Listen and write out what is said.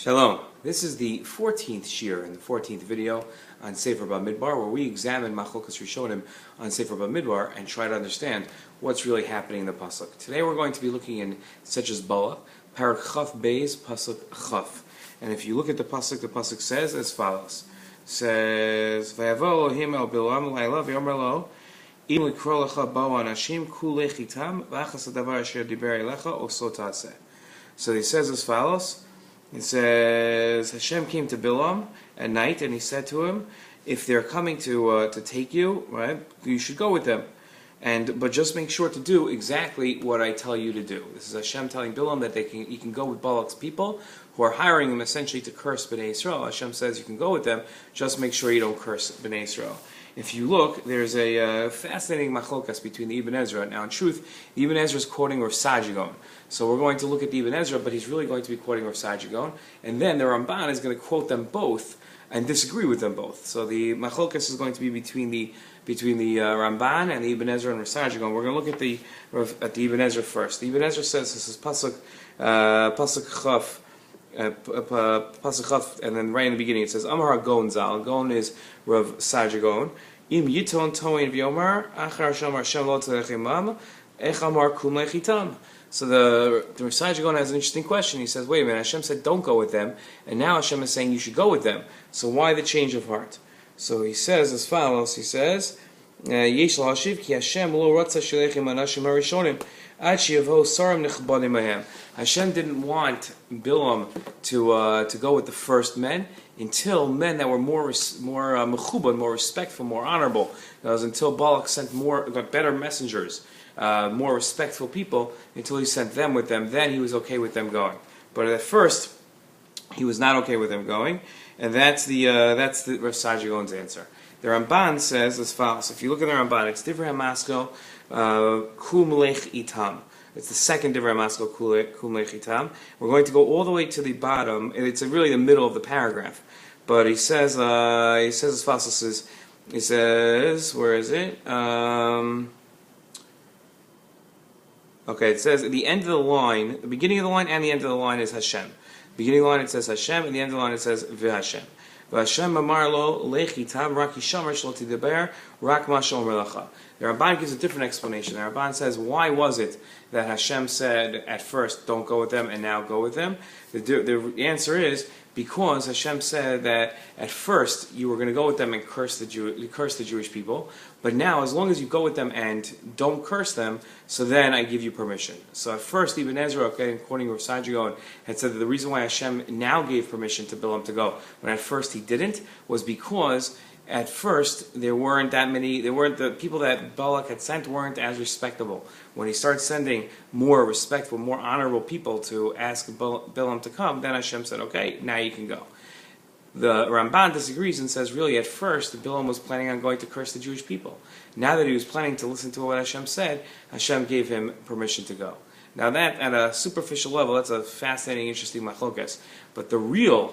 Shalom. This is the 14th shiur and the 14th video on Sefer Bamidbar, where we examine Machlokas Rishonim on Sefer Bamidbar and try to understand what's really happening in the pasuk. Today we're going to be looking in Sedrat Balak, Parak Chaf Beis, pasuk Chaf. And if you look at the pasuk says as follows: says Vayavo Elohim el Bilaam Laila v'yomer lo im likro lecha bo anashim kulech itam v'achas hadavar asher diber elecha oso ta'aseh. So he says as follows. It says, Hashem came to Bilaam at night and he said to him, if they're coming to take you, right, you should go with them. But just make sure to do exactly what I tell you to do. This is Hashem telling Bilaam that he can go with Balak's people who are hiring him essentially to curse Bnei Israel. Hashem says you can go with them, just make sure you don't curse Bnei Israel. If you look, there's a fascinating machlokas between the Ibn Ezra. Now, in truth, the Ibn Ezra is quoting Rav Sajigon. So we're going to look at the Ibn Ezra, but he's really going to be quoting Rav Sajigon. And then the Ramban is going to quote them both and disagree with them both. So the machlokas is going to be between the Ramban and the Ibn Ezra and Rav Sajigon. We're going to look at the Ibn Ezra first. The Ibn Ezra says, this is pasuk Chaf. Pasuk Chaf, and then right in the beginning it says Amar Gon Zal. Gon is Rav Sajigon. Im Yiton Toin V'Yomar Achar Shamar Shem Lo Tzedechimam Echamar Kum Lechitam. So the Rav Sajigon has an interesting question. He says, wait a minute, Hashem said don't go with them, and now Hashem is saying you should go with them. So why the change of heart? So he says as follows. He says, Yesh L'Hashiv Ki Hashem Lo Ratza Shelechim Anashim Harishonim. Hashem didn't want Bilaam to go with the first men until men that were more mechubad, more respectful, more honorable. That was until Balak sent better messengers, more respectful people. Until he sent them with them, then he was okay with them going. But at first, he was not okay with them going, and that's the Rav Sajigon's answer. The Ramban says as follows. If you look at the Ramban, it's Divrei Hamaskil Kum Lech Itam. It's the second Divrei Hamaskil Kum Lech Itam. We're going to go all the way to the bottom, and it's really the middle of the paragraph. But he says as follows. He says, where is it? Okay, it says at the end of the line, the beginning of the line and the end of the line is Hashem. Beginning of the line it says Hashem, and the end of the line it says V'Hashem. Hashem amar lo lechitam rak yishamer shlo tidaber rak ma she'omer lecha. The Ramban gives a different explanation. The Ramban says, why was it that Hashem said at first don't go with them and now go with them? The answer is because Hashem said that at first you were going to go with them and curse the Jewish people, but now as long as you go with them and don't curse them, so then I give you permission. So at first Ibn Ezra, according to Rav Sajigon, had said that the reason why Hashem now gave permission to Bilaam to go, when at first he didn't, was because at first there weren't the people that Balak had sent weren't as respectable. When he started sending more respectful, more honorable people to ask Bilaam to come, then Hashem said, okay, now you can go. The Ramban disagrees and says, really, at first, Bilaam was planning on going to curse the Jewish people. Now that he was planning to listen to what Hashem said, Hashem gave him permission to go. Now that, at a superficial level, that's a fascinating, interesting machlokas. But the real